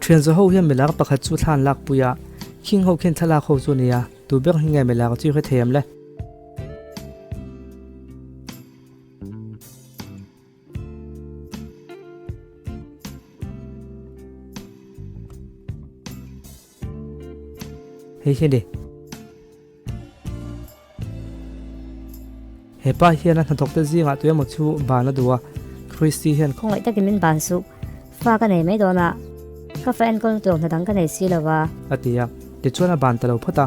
thian zo ho hian melak pakhat chu thlan lak puya king ho khen thala kho chu nia tu ber hingai melak chu khe them le hei hian de hepa hian an thok te zinga tu emaw chu ban a duwa Christy hian khong lai takin min ban su fa ka nei mai dona ka friend kol tu na dang ka nei si lawa atia ti chuan a ban talo phota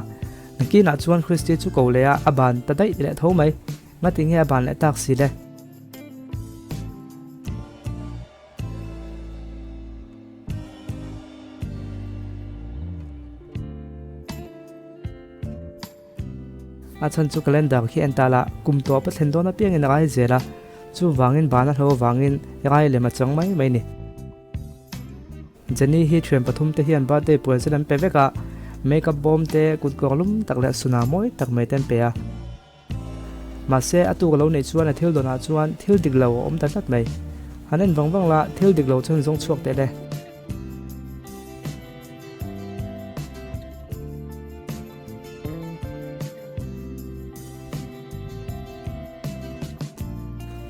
naki na chuan Christy chu ko le a ban ta dai le tho mai ngati nge a ban le tak si le a chan chu calendar khi entala kum to pa thlen dona piang in rai zela chu wangin bana hlo wangin rai le ma chang mai mai ni Jenny hi thuyền pathum te hian birthday puan selan peveka makeup bomb te kut gorlum takle suna moi tak mai ten pe a ma se atu lo nei chuan a thil dona chuan thil diglo om ta lat mai hanen wangwang la thil diglo chun zong chuak te le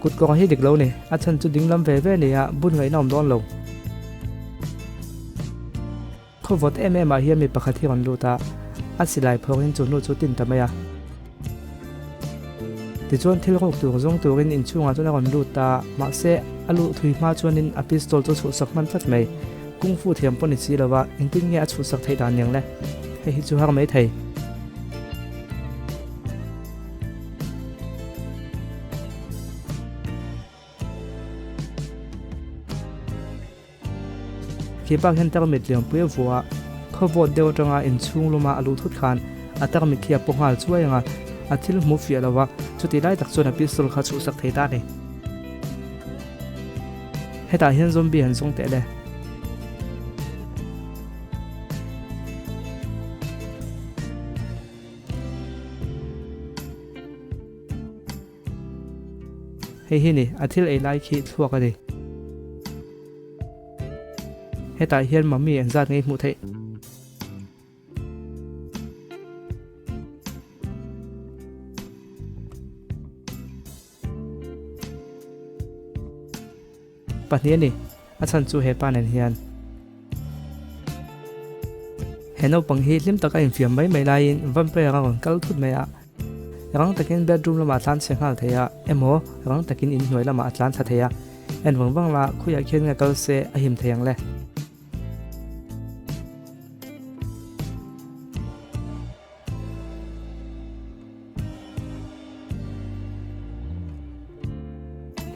kut ko hi diglo ni a chan chu dinglam ve ve ni a bun ngai nom don lo kho vot em a hian mi pakhat hi ron luta a silai phongin chu nu chu tin tamaya ti chuan thil rok tur zong turin in chunga chuna ron luta ma se alu thui ma chuanin a pistol chu chu sak man tlat mai kung fu thiam poni chi lawa ingtin nge a chu sak thei dan yang le hei hi chu har mai thei bak hen tak mit liam pui vua khovot deu tanga in chung luma alu thut khan atak mi khia pohal chuayanga athil mu fi alawa chuti lai tak chona pistol kha chu sak thei ta ni heta hian zombie han song te le hei hi ni athil ei lai khi thuak ani heta hian mami an zat ngei mu thei pahnia ni a chan chu he pan an hian heno pang hi lim taka in fiam mai mai lain vampire rang kal thut mai a rang takin bedroom lama tlan se hal theya emo rang takin in hnoi lama tlan tha theya en wangwang la khuya khen nga kal se a him theyang le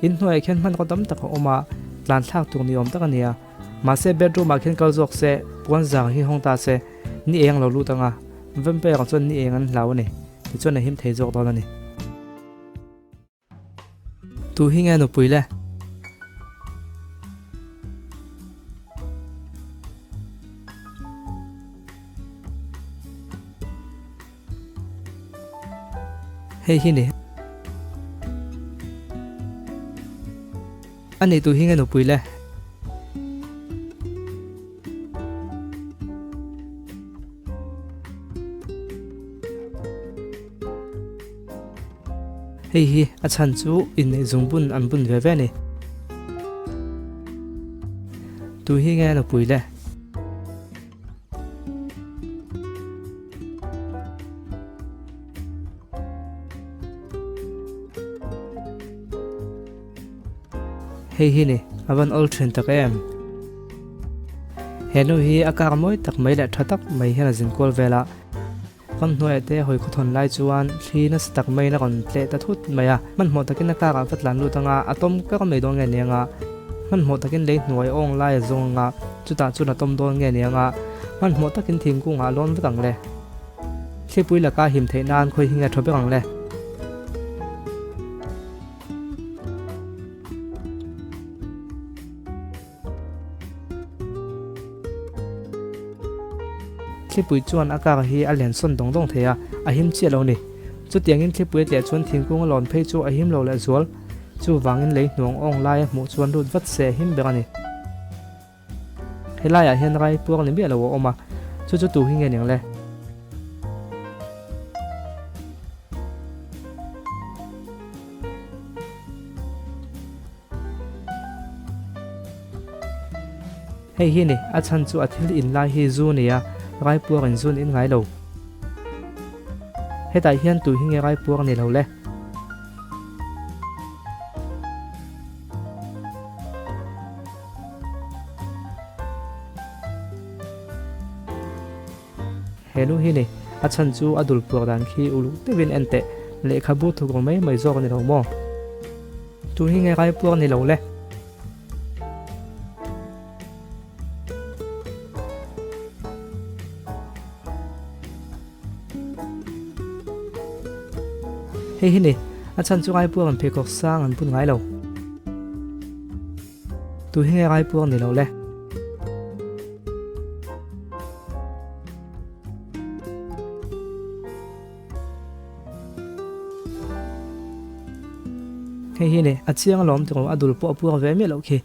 in hnuai khen man kodam tak oma tlan thak tur ni om tak ania ma se bedroom ma khen kal jok se puan zang hi hong ta se ni eng lo lu tanga vampire chon ni eng an hlaw ni ti chon a him thei jok don ani tu hi nge no puile hei hi ni anh tu hi nge no puile hei hi a chan chu in nei zungbun an bun ve ve ni tu hi nge no puile hei hi ni avan ol thren tak em henu hi akar moi tak mai la thatak mai hena jin kol vela kan hnuai te hoi khuthon lai chuan thina stak mai na kon tle ta thut maya man mo takin ka ka fatlan lu tanga atom ka mai dong nge nenga man mo takin le hnuai ong lai zonga chuta chuna tom don nge nenga man mo takin thingku nga lon vang le thepui la ka him the nan khoi hinga thobe ang le pui chuan akar hi alian son dong dong theya ahim chi lo ni chu tiangin pui le chuan thingkung lon phei chu ahim lo le zual chu wangin le nuang ong lai mu chuan lut vat se him berani lai a hian rai puak ni bia lo oma chu tu hi nge ning le hei hi ni a chan chu a thil in lai hi zu nia rai puak in zun in ngai lo hetai hian tu hi nge rai puak ni lo le henu hi ni a chan chu adul puak dan khi ulu tevin ente le khabu thu ko mai zok ni lo mo tu hi nge rai puak ni lo le hei hi ni a chan chu rai puak an phe kok sang an pun ngai lo tu hi nge rai puak ni lo le hei hi ni a chiang lom tu adul po puak ve mi lo khi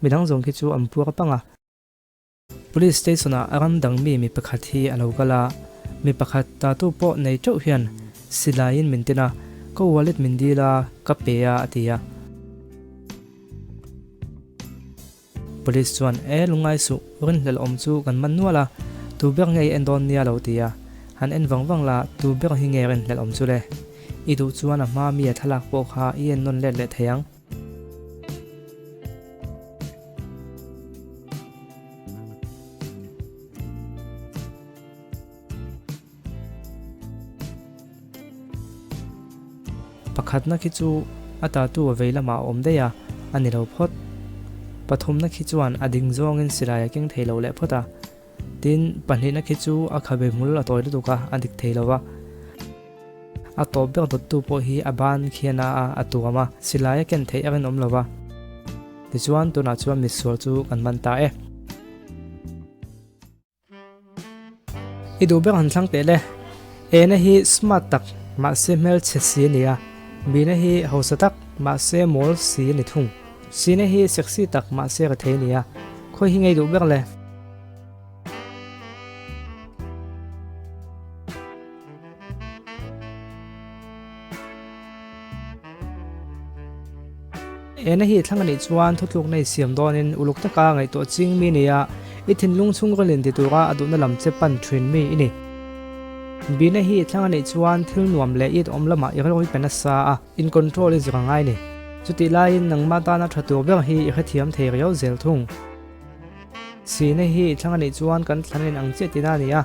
midang zong khi chu am puak panga police station a aram dang mi pakhat hi alo kala mi pakhat ta tu po nei chau hian silain mintina ko wallet mindila ka peya atia police chuan lungai su rin hlel om chu kan man nuala tu ber ngei endon nia lo tia han en wang la tu ber hi nge rin hlel om chu le i du chuan a ma mi a thalak po kha ien non le theyang pakhat na khi chu ata tu veila ma om de ya ani lo phot pathum na khi chuan ading zong in siraya king theilo le phota tin panhi na khi chu a khabe mul a toy lu ka adik theilowa a to ber dot tu po hi aban khiana a atuama silaya ken thei agen om lova ti chuan tu na chuan misur chu kan man ta i do ber han thlang te le na hi smart tak ma se mel che si nia bi na hi hausa tak ma se mol si ni thung si na hi sexy tak ma se ka thei nia khoi hi ngei do ber le ena hi thlang ani chuan thutluk nei siam donin uluk taka ngai to ching mi nia i thin lung chung rolin ti tura aduna lam che pan thrin mi ini bina hi thlang ani chuan thil nuam le it om lama i roi pena sa a in control is rangai ni chuti lain nang ma ta na thatu ber hi i khathiam thei riau zel thung si na hi thlang ani chuan kan thlanin ang che tina nia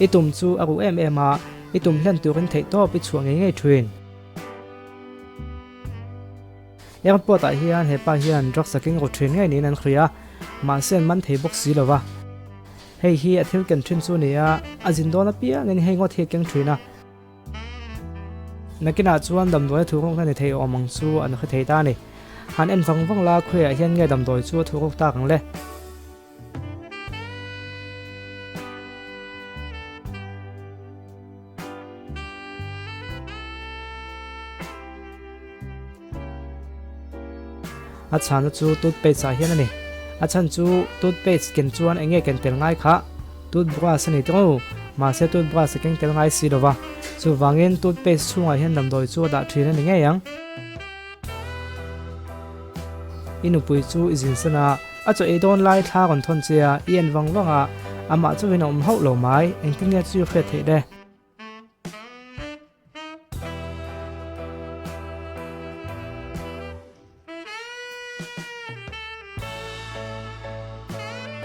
i tum chu aru em a i tum hlan turin thei to pi chuang ngai thrin airport a hian hepa hian drug saking ro train ngai ni nan khria ma sen man thei box si lova hei hi athil kan thin chu nia azin dona pia ngani hei ngot he keng thrina nakina chuan dam doi thurong na thei omang chu an kha thei ta ni han en wang la khoi a hian nge dam doi chu thurok ta kang le a chan chu toothpaste a hian ani a chan chu toothpaste ken chuan enge ken tel ngai kha toothbrush ani to ma se toothbrush ken tel ngai si lova chu wangin toothpaste chunga hian dam doi chu da thrin ani nge yang inu pui chu izin sana a cho edon lai tha kon thon chia ien wanga ama chu win om ho lo mai engtin ya chu khe the de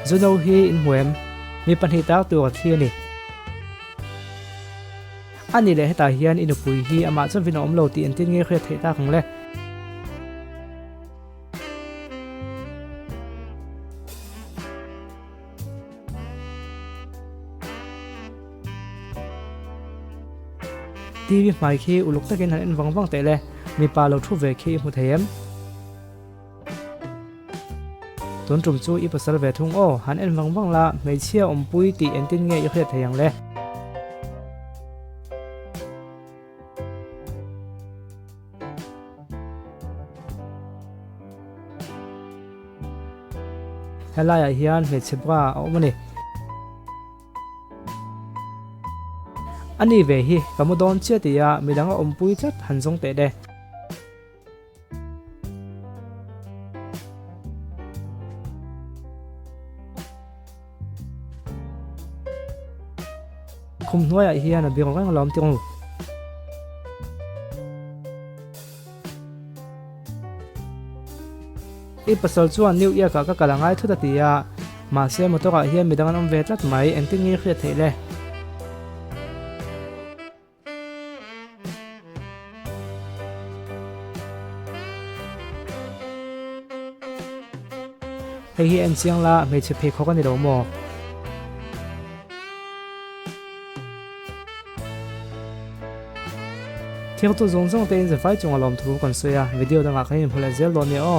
zuno hi in huem mi panhi tak tu thia ni ani le heta hian inu pui hi ama chu win om lo ti entin nge khe the ta khang le TV mai khi uluk takin han en wang te le mi pa lo thu ve khi mu them ton trum chu i pasal ve thung o han en wang la mei chia om pui ti entin nge i khe theyang le helai a hian me chepwa omani ani ve hi kamudon chetia midanga ompui tlat hanjong te de khum hnuai a hian a bing rang lom tiang i pasal chuan new year ka kalangai thuta tia ma se motora hian midangan om ve tlat mai engting ngi khria theile hei hi en chiang la me che phe khok ani lo mo thiang tu zong zong te in ze fai chung alom thu kon soya video danga khain phula zel lo ni o